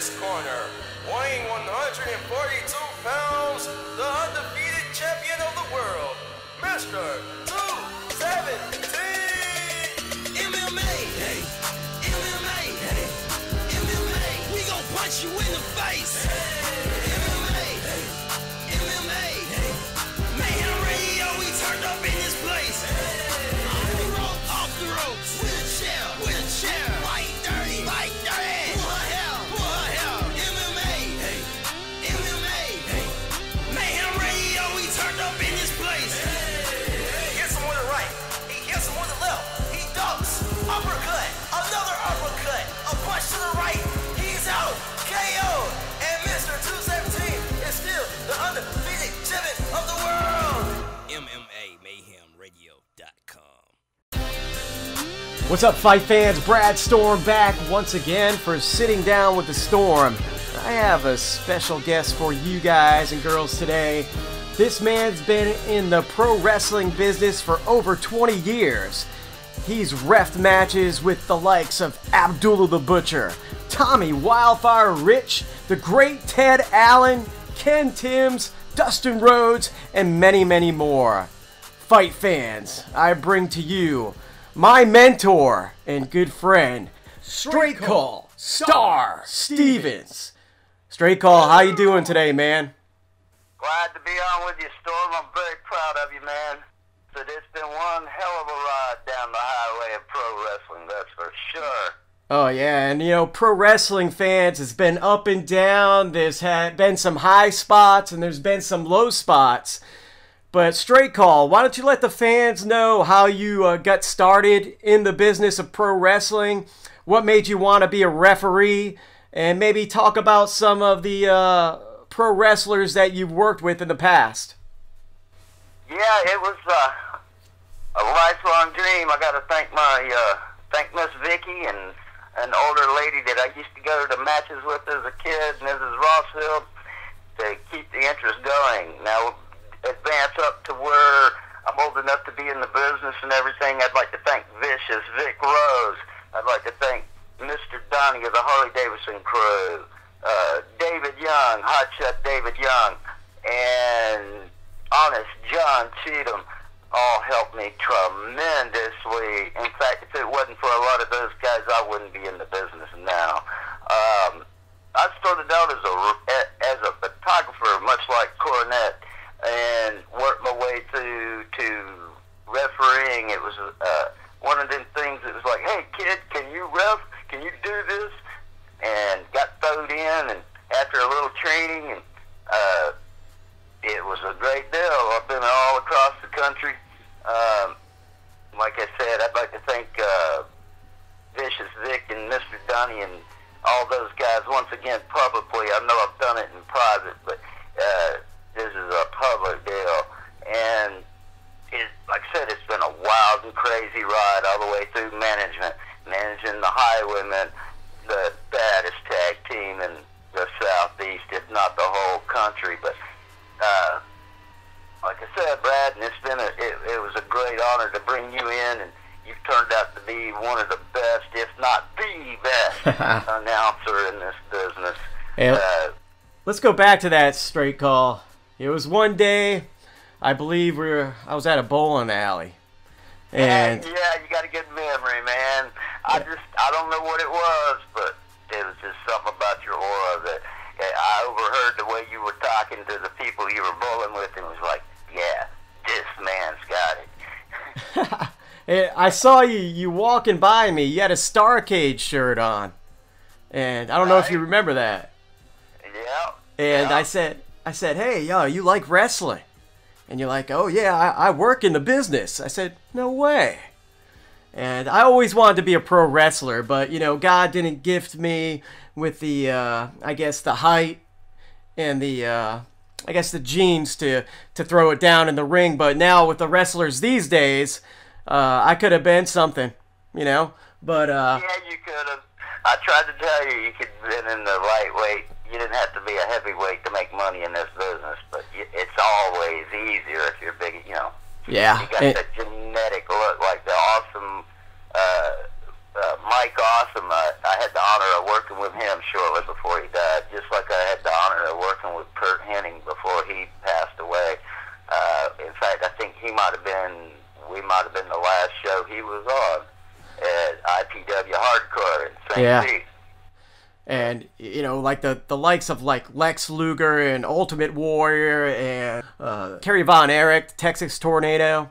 this corner, weighing 142 pounds, the undefeated champion of the world, Mr. 217. MMA, hey, MMA, hey, MMA, we gon' punch you in the face. MMA, hey, MMA, hey, Mayhem Radio, we turned up in this place. Off the ropes, with a chair, fight dirty, pull hell, MMA, hey, MMA, hey, Mayhem Radio, we turned up in this place. He hits him with the right, he hits him with the left, he ducks, uppercut, another uppercut, a punch to the right, he's out, KO, and Mr. 217 is still the undefeated champion of the world. MMA, MayhemRadio.com. What's up, fight fans? Brad Storm back once again for Sitting Down with the Storm. I have a special guest for you guys and girls today. This man's been in the pro wrestling business for over 20 years. He's reffed matches with the likes of Abdullah the Butcher, Tommy Wildfire Rich, the great Ted Allen, Ken Timms, Dustin Rhodes, and many, many more. Fight fans, I bring to you my mentor and good friend, Straight Call Star Stevens. Straight Call, how you doing today, man? Glad to be on with you, Storm. I'm very proud of you, man. So it's been one hell of a ride down the highway of pro wrestling, that's for sure. Oh yeah, and you know, pro wrestling fans, it's been up and down. There's been some high spots and there's been some low spots. But Straight Call, why don't you let the fans know how you got started in the business of pro wrestling, what made you want to be a referee, and maybe talk about some of the pro wrestlers that you've worked with in the past. Yeah, it was a lifelong dream. I got to thank thank Miss Vicky and an older lady that I used to go to matches with as a kid, Mrs. Rossfield, to keep the interest going. Now, advance up to where I'm old enough to be in the business and everything, I'd like to thank Vicious Vic Rose. I'd like to thank Mr. Donnie of the Harley Davidson crew, David Young, Hotshot David Young, and Honest John Cheatham. All helped me tremendously. In fact, if it wasn't for a lot of those guys, I wouldn't be in the business now. I started out as a photographer, much like Cornette, and worked my way to refereeing. It was one of them things that was like, hey kid, can you ref? Can you do this? And got thrown in, and after a little training, and it was a great deal. I've been all across the country. Like I said, I'd like to thank Vicious Vic and Mr. Donnie and all those guys once again publicly. I know I've done it in private, but this is a public deal, and like I said, it's been a wild and crazy ride all the way through managing the Highwaymen, the baddest tag team in the Southeast, if not the whole country. But like I said, Brad, and it was a great honor to bring you in, and you've turned out to be one of the best, if not the best, announcer in this business. Hey, let's go back to that, Straight Call. It was one day, I believe I was at a bowling alley, and yeah, you got a good memory, man. I don't know what it was, but it was just something about your aura that I overheard the way you were talking to the people you were bowling with, and was like, yeah, this man's got it. I saw you walking by me. You had a Starcade shirt on, and I don't know if you remember that. Yeah. And yeah. I said, hey, yo, you like wrestling? And you're like, oh yeah, I work in the business. I said, no way. And I always wanted to be a pro wrestler, but you know, God didn't gift me with the, I guess, the height and the, I guess, the genes to throw it down in the ring. But now with the wrestlers these days, I could have been something, you know. But yeah, you could have. I tried to tell you could have been in the lightweight. You didn't have to be a heavyweight to make money in this business, but it's always easier if you're big, you know. Yeah. You got that genetic look, like the awesome Mike Awesome. I had the honor of working with him shortly before he died. hardcore in St. Yeah. Pete. And, you know, like the likes of like Lex Luger and Ultimate Warrior and Kerry Von Erich, Texas Tornado.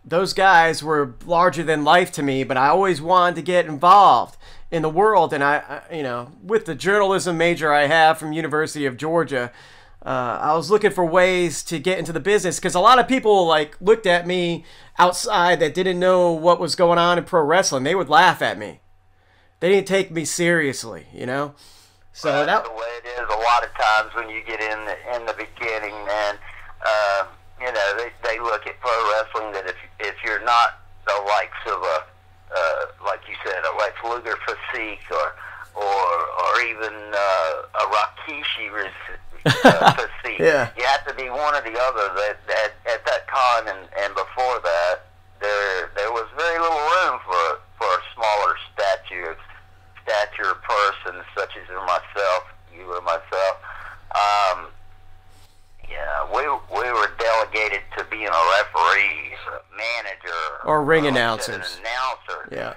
Those guys were larger than life to me, but I always wanted to get involved in the world. And I you know, with the journalism major I have from University of Georgia, I was looking for ways to get into the business, because a lot of people like looked at me outside that didn't know what was going on in pro wrestling. They would laugh at me. They didn't take me seriously, you know. So That's that the way it is a lot of times when you get in the beginning, man. You know, they look at pro wrestling that if you're not the likes of a like you said, a Lex Luger physique or even a Rikishi physique, yeah. you have to be one or the other. That at that time and before that, there was very little room for a smaller stature person such as you or myself. Yeah, we were delegated to being a referee, a manager, Or ring an announcers. announcer. Yeah.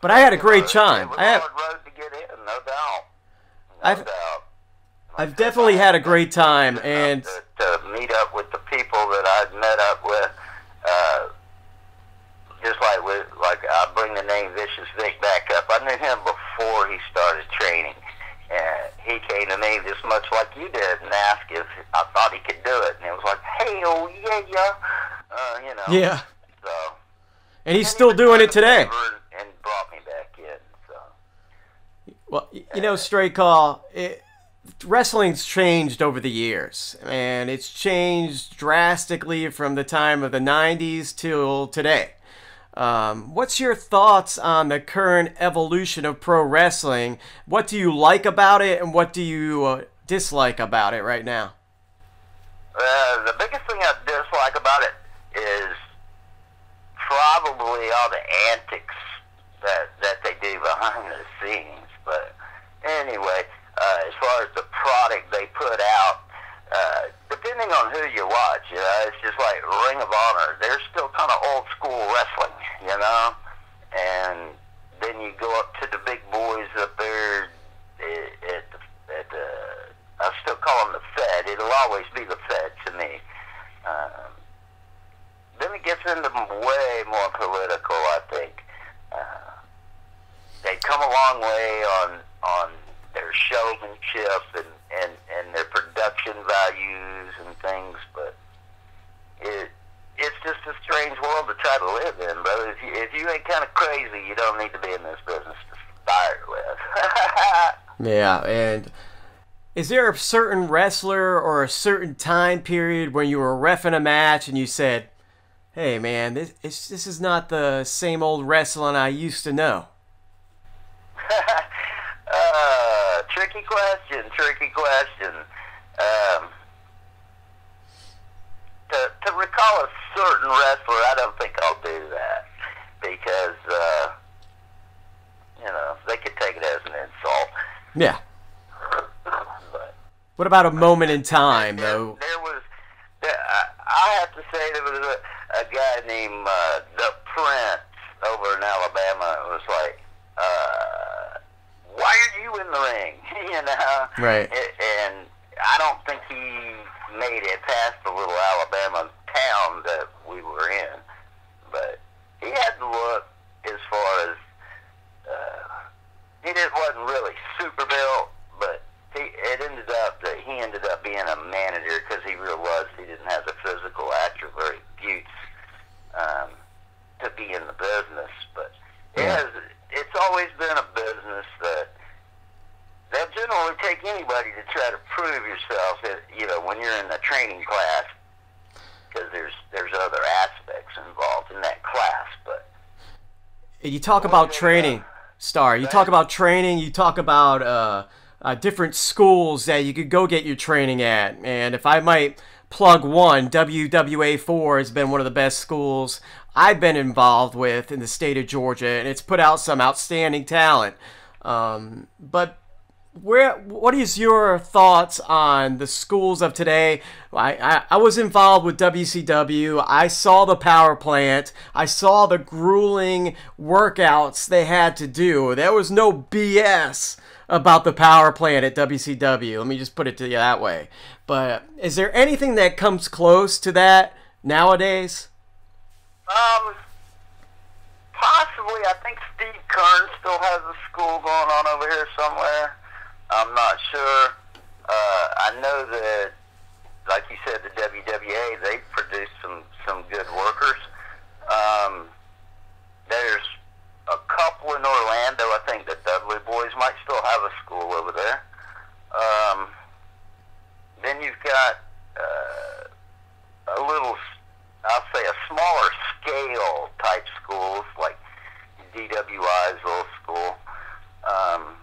But I had a great time. It was a hard road to get in, no doubt. No doubt. I've definitely had a great time, and to meet up with the people that I'd met up with, just like I bring the name Vicious Vic back up. I knew him before he started training, and he came to me just much like you did and asked if I thought he could do it, and it was like, hell yeah, you know. yeah. So. And he's still doing it today. And brought me back in. So. Well, you know, Straight Call, wrestling's changed over the years, and it's changed drastically from the time of the 90s till today. What's your thoughts on the current evolution of pro wrestling? What do you like about it, and what do you dislike about it right now? The biggest thing I dislike about it is probably all the antics that they do behind the scenes. But anyway, as far as the product they put out, depending on who you watch, you know, it's just like Ring of Honor. They're still kind of old school wrestling, you know. And then you go up to the big boys up there at the I still call them the Fed. It'll always be the Fed to me. Then it gets into way more political, I think. They've come a long way on their showmanship and their production values and things, but it's just a strange world to try to live in, brother. If you ain't kind of crazy, you don't need to be in this business to start with. Yeah, and is there a certain wrestler or a certain time period when you were reffing a match and you said, hey man, this is not the same old wrestling I used to know? Tricky question. To recall a certain wrestler, I don't think I'll do that, because you know, they could take it as an insult. Yeah. But What about a moment in time, though? I have to say there was a guy named the Prince over in Alabama. It was like, why are you in the ring? You know? Right. And I don't think he made it past the little Alabama town that we were in. But he had the look as far as, he just wasn't really super built, but it ended up that he ended up being a manager because he realized he didn't have the physical attributes to be in the business. But it's always been a business that they'll generally take anybody to try to prove yourself, you know, when you're in the training class, because there's other aspects involved in that class. But You talk about training, Star. You talk about training. You talk about different schools that you could go get your training at. And if I might plug one, WWA4 has been one of the best schools I've been involved with in the state of Georgia, and it's put out some outstanding talent. But what is your thoughts on the schools of today? I was involved with WCW. I saw the power plant. I saw the grueling workouts they had to do. There was no BS about the power plant at WCW. Let me just put it to you that way. But is there anything that comes close to that nowadays? Possibly. I think Steve Kern still has a school going on over here somewhere. I'm not sure. I know that, like you said, the WWA, they produced some good workers. There's a couple in Orlando. I think the Dudley boys might still have a school over there. Then you've got a little, I'll say, a smaller scale type schools like DWI's little school.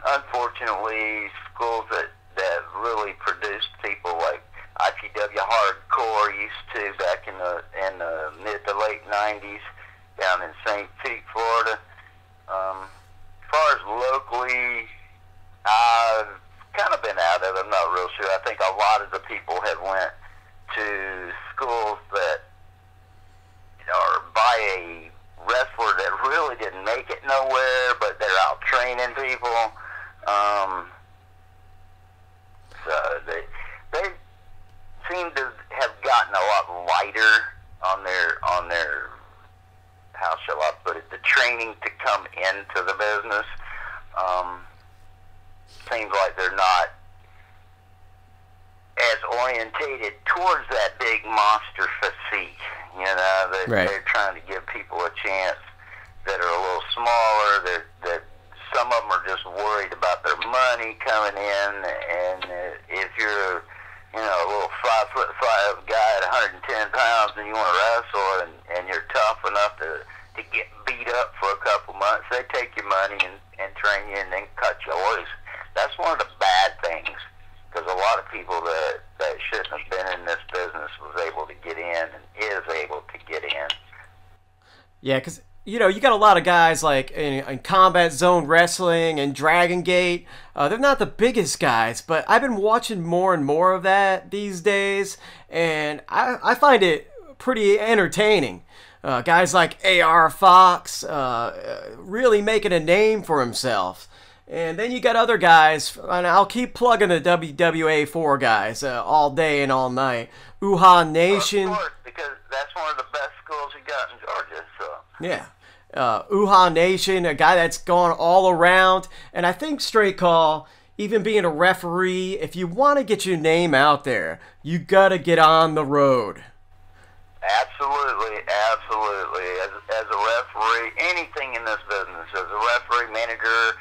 Unfortunately, schools that really produced people like IPW Hardcore used to back in the mid to late 90s down in St. Pete, Florida. As far as locally, I've kind of been out of it. I'm not real sure. I think a lot of the people have went to schools that are by a wrestler that really didn't make it nowhere, but they're out training people. So they seem to have gotten a lot lighter on their how shall I put it, the training to come into the business. Seems like they're not as orientated towards that big monster physique. You know, they're trying to give people a chance that are a little smaller. That some of them are just worried about their money coming in, and if you're, you know, a little 5'5" guy at 110 pounds and you want to wrestle and you're tough enough to get beat up for a couple months, they take your money and train you and then cut you loose. That's one of the bad things, because a lot of people that shouldn't have been in this business was able to get in and is able to get in. Yeah, because, you know, you got a lot of guys like in Combat Zone Wrestling and Dragon Gate. They're not the biggest guys, but I've been watching more and more of that these days, and I find it pretty entertaining. Guys like A.R. Fox really making a name for himself. And then you got other guys, and I'll keep plugging the WWA 4 guys all day and all night. Uha Nation. Of course, because that's one of the best schools you got in Georgia. So. Yeah. Uha Nation, a guy that's gone all around. And I think Straight Call, even being a referee, if you want to get your name out there, you got to get on the road. Absolutely, absolutely. As a referee, anything in this business, as a referee, manager,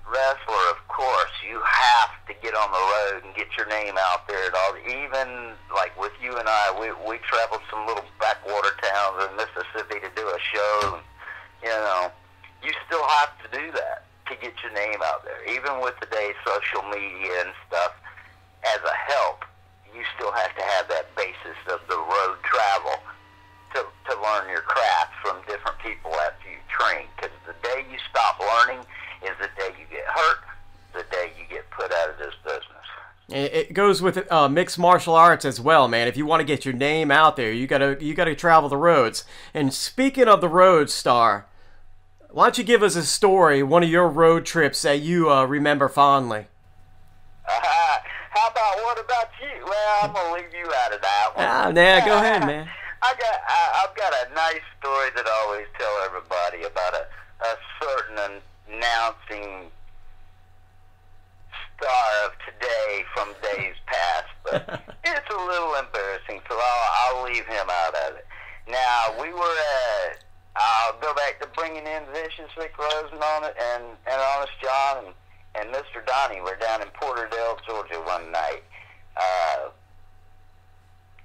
wrestler, of course, you have to get on the road and get your name out there at all. Even like with you and I, we traveled some little backwater towns in Mississippi to do a show. You know, you still have to do that to get your name out there. Even with today's social media and stuff, as a help, you still have to have that basis of the road travel to learn your craft from different people after you train. Because the day you stop learning is the day you get hurt, the day you get put out of this business. It goes with mixed martial arts as well, man. If you want to get your name out there, you gotta travel the roads. And speaking of the roads, Star, why don't you give us a story, one of your road trips that you remember fondly? How about, what about you? Well, I'm gonna leave you out of that one. Go ahead, man. I've got a nice story that I always tell everybody about a certain announcing star of today from days past, but it's a little embarrassing, so I'll leave him out of it. Now, I'll go back to bringing in Vicious Vic Rosen on it, and Honest John and Mr. Donnie were down in Porterdale, Georgia one night.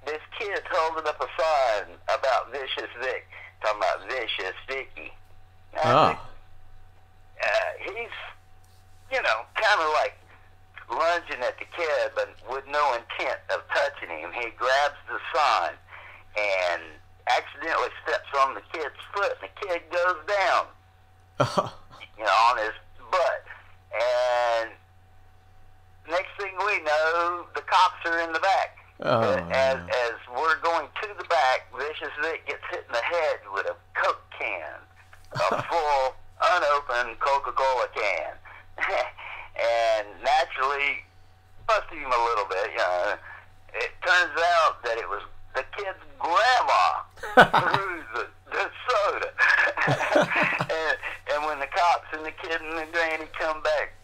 This kid holding up a sign about Vicious Vic, talking about Vicious Vicky. He's, you know, kind of like lunging at the kid, but with no intent of touching him. He grabs the sign and accidentally steps on the kid's foot, and the kid goes down, you know, on his butt. And boxer in the back. Oh, as we're going to the back, Vicious Vic gets hit in the head with a Coke can, a full, unopened Coca-Cola can. And naturally, busted him a little bit. It turns out that it was the kid's grandma who threw the soda. and when the cops and the kid and the granny come back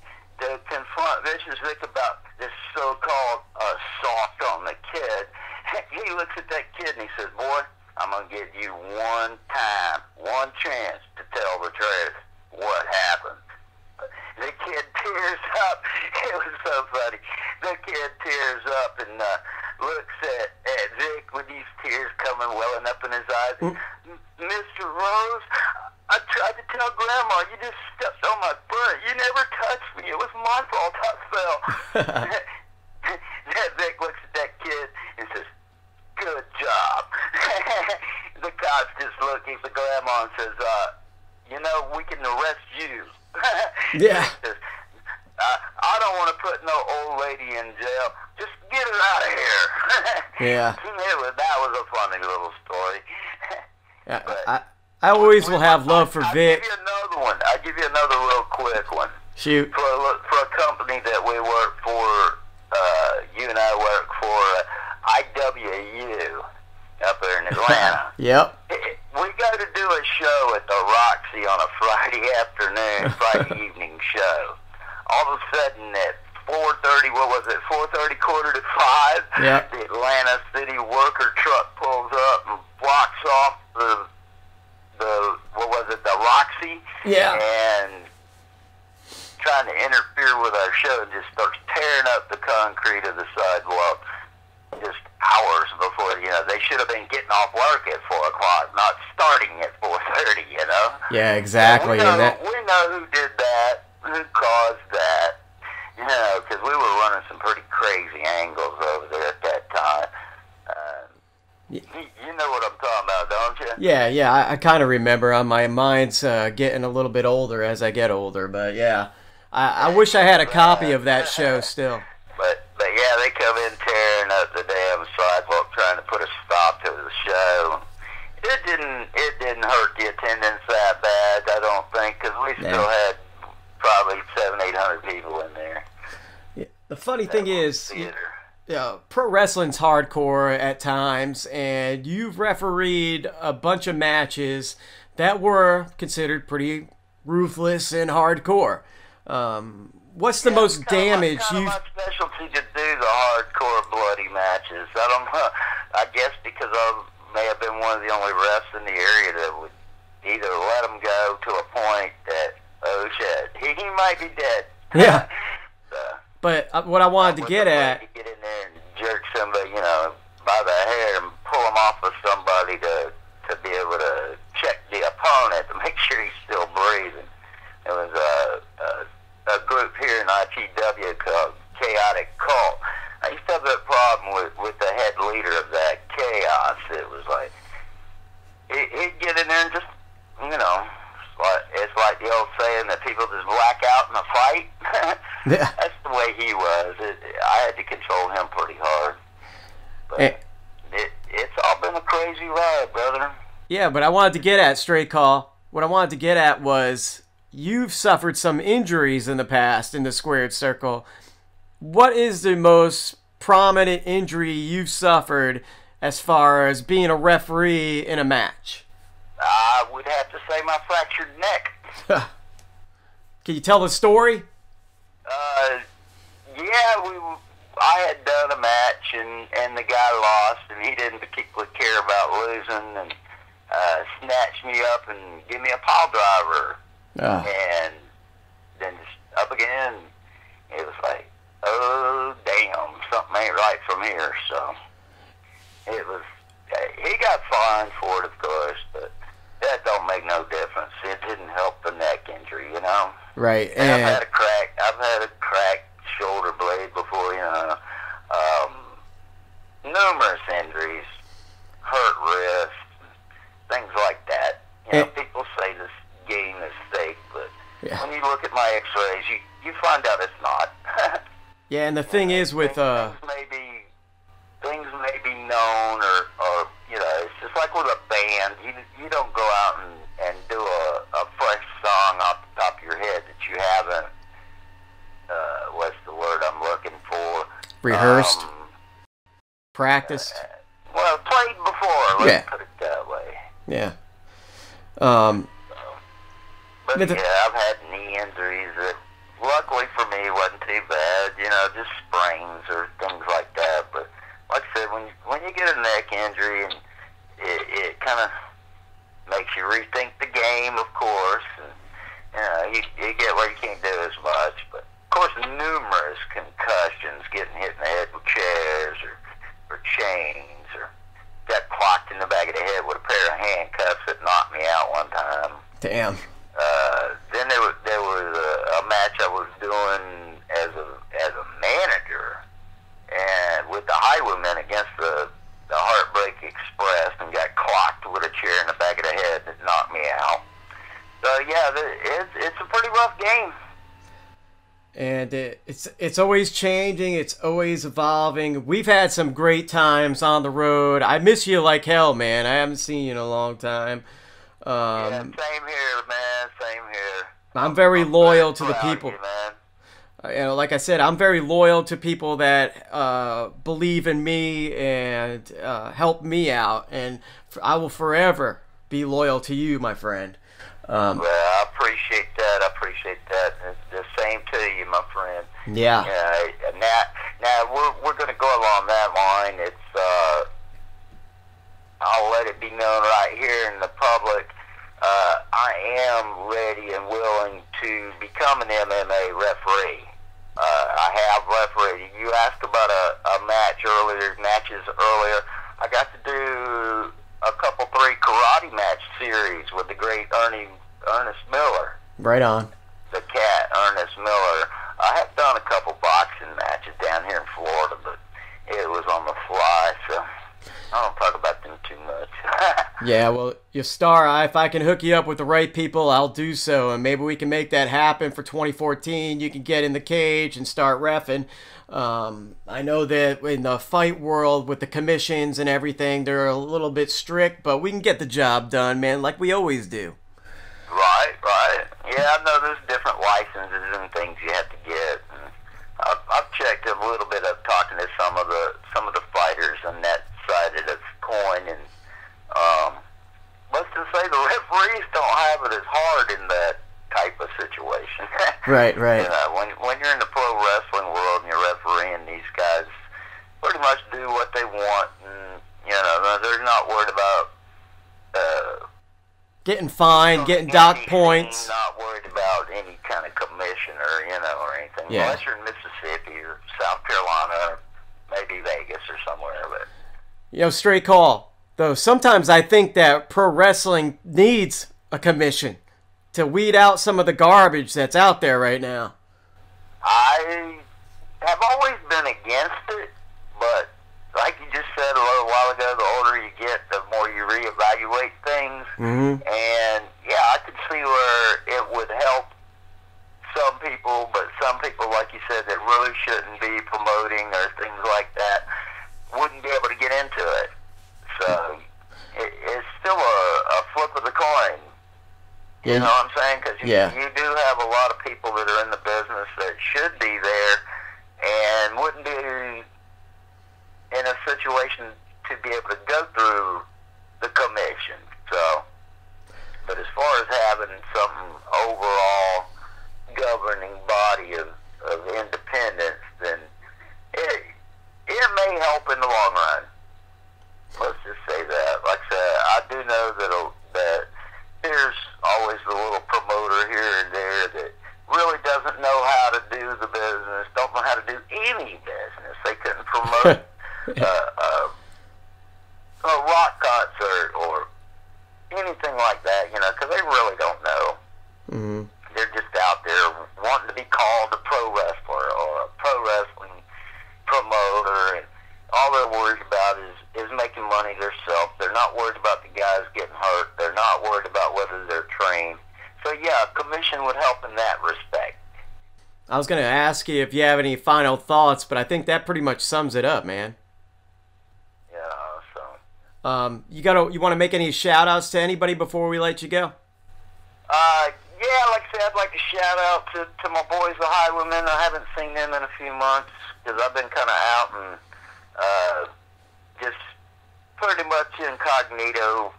to confront Vicious Vic about this so-called assault on the kid, he looks at that kid and he says, "Boy, I'm going to give you one time, one chance to tell the truth. What happened?" The kid tears up. It was so funny. The kid tears up and looks at Vic with these tears coming welling up in his eyes. "Mr. Rose, I tried to tell Grandma, you just stepped on my foot. You never touched me. It was my fault I fell." Vic looks at that kid and says, "Good job." The cops just look at the grandma and says, "We can arrest you." Yeah. Says, "I don't want to put no old lady in jail. Just get her out of here." Yeah. That was a funny little story. Yeah, I always will have love for Vic. I'll give you another one. I'll give you another real quick one. Shoot. For a company that we work for, you and I work for, IWU up there in Atlanta. Yep. We go to do a show at the Roxy on a Friday afternoon, Friday evening show. All of a sudden at 4:30, 4:30, 4:45, Yep. the Atlanta City worker truck pulls up and blocks off the Roxy. Yeah. And trying to interfere with our show and just starts tearing up the concrete of the sidewalk just hours before, they should have been getting off work at 4 o'clock, not starting at 4:30, Yeah, exactly. We know who did that, who caused that, because we were running some pretty crazy angles over there at that time. You know what I'm talking about, don't you? Yeah, I kind of remember. My mind's getting a little bit older as I get older, but yeah. I wish I had a copy of that show still. But yeah, they come in tearing up the damn sidewalk, trying to put a stop to the show. It didn't hurt the attendance that bad, I don't think, because we still had probably 700-800 people in there. Yeah. The funny thing is, pro wrestling's hardcore at times, and you've refereed a bunch of matches that were considered pretty ruthless and hardcore. What's the most damage you've... It's my specialty to do the hardcore bloody matches. I don't know. I guess because I may have been one of the only refs in the area that would either let them go to a point that, oh shit, he might be dead. Yeah. But what I wanted to get at... You get in there and jerk somebody, by the hair and pull them off of somebody to be able to check the opponent to make sure he's still breathing. It was a group here in ITW called Chaotic Cult. I used to have that problem with the head leader of that Chaos. It was like, he'd get in there and just, it's like the old saying that people just black out in a fight. Yeah. That's the way he was. I had to control him pretty hard. But it's all been a crazy ride, brother. Yeah, but I wanted to get at, Straight Call, what I wanted to get at was you've suffered some injuries in the past in the Squared Circle. What is the most prominent injury you've suffered as far as being a referee in a match? I would have to say my fractured neck. Can you tell the story? I had done a match and the guy lost, and he didn't particularly care about losing, and snatched me up and gave me a pile driver. And then just up again, it was like, oh damn, something ain't right from here. So it was, he got fined for it, of course, but that don't make no difference. It didn't help the neck injury, Right. And I've had a cracked shoulder blade before, numerous injuries, hurt wrist, things like that. People say this game is fake, but when you look at my x-rays, you find out it's not. Yeah, and the thing is with... Things may be like with a band. You don't go out and do a fresh song off the top of your head that you haven't, what's the word I'm looking for? Rehearsed? Practiced? Well, played before, let's put it that way. Yeah. But yeah, I've had knee injuries that, luckily for me, wasn't too bad. You know, just sprains or things like that. But like I said, when you get a neck injury, and it kind of makes you rethink the game, of course. And, you know, you get where you can't do as much. But of course, numerous concussions, getting hit in the head with chairs or chains, or got clocked in the back of the head with a pair of handcuffs that knocked me out one time. Damn. Then there was a match I was doing as a manager, and with the Highwaymen against the Heartbreak Express, and got clocked with a chair in the back of the head that knocked me out. So yeah, it's a pretty rough game. And it's always changing. It's always evolving. We've had some great times on the road. I miss you like hell, man. I haven't seen you in a long time. Yeah, same here, man. Same here. I'm very loyal to the Proud of people. you, man. You know, like I said, I'm very loyal to people that believe in me and help me out, and I will forever be loyal to you, my friend. Well, I appreciate that. I appreciate that. The same to you, my friend. Yeah. Now we're going to go along that line. It's I'll let it be known right here in the public. I am ready and willing to become an MMA referee. I have refereed. You asked about matches earlier. I got to do a couple, 3 karate match series with the great Ernest Miller. Right on. The cat, Ernest Miller. I have done a couple boxing matches down here in Florida, but it was on the fly, so I don't talk about them too much. Yeah, well, you star, if I can hook you up with the right people, I'll do so, and maybe we can make that happen for 2014. You can get in the cage and start reffing. I know that in the fight world with the commissions and everything, they're a little bit strict, but we can get the job done, man, like we always do. Right. Yeah, I know there's different licenses and things you have to get. And I've checked a little bit of talking to some of the fighters on that side of the coin, and let's just say the referees don't have it as hard in that type of situation. Right. You know, when you're in the pro wrestling world and you're refereeing, these guys pretty much do what they want, and you know, they're not worried about getting fined, getting dock points. Not worried about any kind of commission or anything. Yeah. Unless you're in Mississippi or South Carolina or maybe Vegas or somewhere, but. You know, straight call. Though sometimes I think that pro wrestling needs a commission to weed out some of the garbage that's out there right now. I have always been against it, but like you just said a little while ago, the older you get, the more you reevaluate things. Mm-hmm. And yeah, I could see where it would help some people, but some people, like you said, that really shouldn't be promoting or things like that, wouldn't be able to get into it. So it's still a flip of the coin. You know what I'm saying? Because you do have a lot of people that are in the business that should be there and wouldn't be in a situation to be able to go through the commission. So, but as far as having some overall governing body of independence, then it may help in the long run. Let's just say that. Like I said, I do know that there's always the little promoter here and there that really doesn't know how to do the business, don't know how to do any business. They couldn't promote a rock concert or anything like that, because they really don't know. Mm-hmm. They're just out there wanting to be called a pro wrestler or a pro wrestling promoter, and all they're worried about is making money themselves. They're not worried about the guys getting hurt. They're not worried about whether they're trained. So yeah, a commission would help in that respect. I was going to ask you if you have any final thoughts, but I think that pretty much sums it up, man. Yeah, so. You want to make any shout outs to anybody before we let you go? Yeah, like I said, I'd like to shout out to my boys, the Highwaymen. I haven't seen them in a few months because I've been kind of out and just pretty much incognito,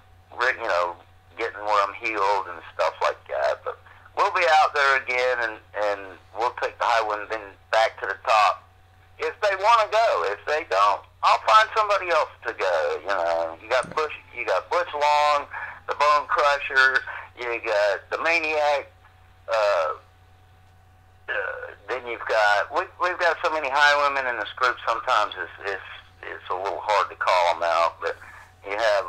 getting where I'm healed and stuff like that. But we'll be out there again, and we'll take the Highwaymen back to the top. If they want to go, if they don't, I'll find somebody else to go. You got Butch Long, the Bone Crusher. You got the Maniac. Then you've got we've got so many Highwaymen in this group. Sometimes it's a little hard to call them out. But you have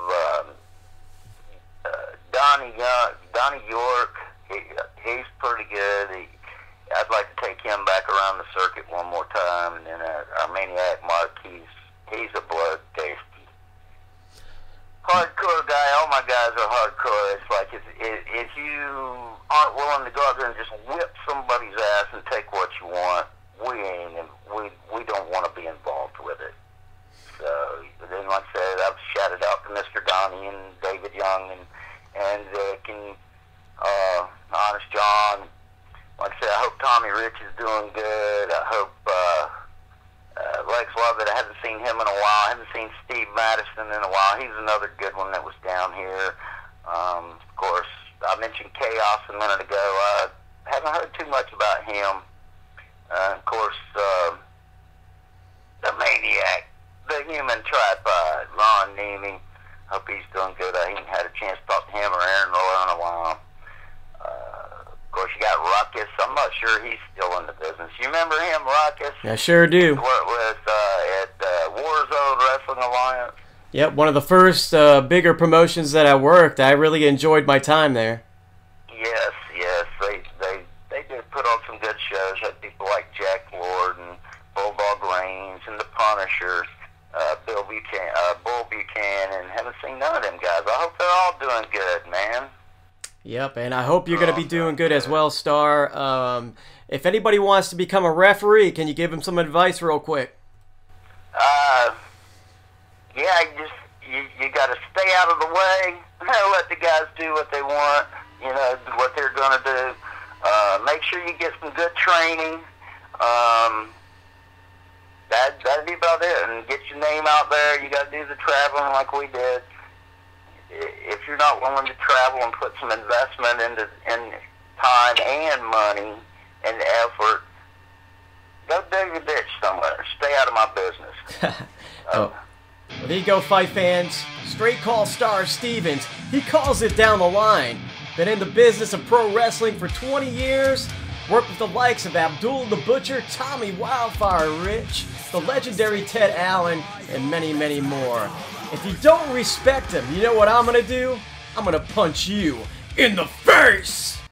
Donnie York. He's pretty good. I'd like to take him back around the circuit one more time. And then our Maniac Mark, he's a bloodthirsty hardcore guy. All my guys are hardcore. It's like if you aren't willing to go out there and just whip somebody's ass and take what you want, we don't want to be involved with it. So then, like I said, I've shouted out to Mr. Donnie and David Young and Vic and Honest John. Like I said, I hope Tommy Rich is doing good. I hope Lex Lovett. I haven't seen him in a while. I haven't seen Steve Madison in a while. He's another good one that was down here. Of course, I mentioned Chaos a minute ago. I haven't heard too much about him. Of course, the Maniac, the Human Tripod, Ron Nemi. Hope he's doing good. I ain't had a chance to talk to him or Aaron Roy in a while. Of course, you got Ruckus. I'm not sure he's still in the business. You remember him, Ruckus? I sure do. Worked with at Warzone Wrestling Alliance. Yep, one of the first bigger promotions that I worked. I really enjoyed my time there. Yes, they did put on some good shows. Had people like Jack Lord and Bulldog Reigns and the Punisher, Bull Buchanan. Haven't seen none of them guys. I hope they're all doing good, man. Yep, and I hope you're going to be doing good as well, Star. If anybody wants to become a referee, can you give them some advice real quick? Yeah, you got to stay out of the way. Let the guys do what they want, what they're going to do. Make sure you get some good training. That'd be about it. And get your name out there. You got to do the traveling like we did. If you're not willing to travel and put some investment in time and money and effort, go dig a ditch somewhere. Stay out of my business. Well, there you go, fight fans. Straight Call Star Stevens. He calls it down the line. Been in the business of pro wrestling for 20 years. Worked with the likes of Abdul the Butcher, Tommy Wildfire Rich, the legendary Ted Allen, and many, many more. If you don't respect him, you know what I'm gonna do? I'm gonna punch you in the face!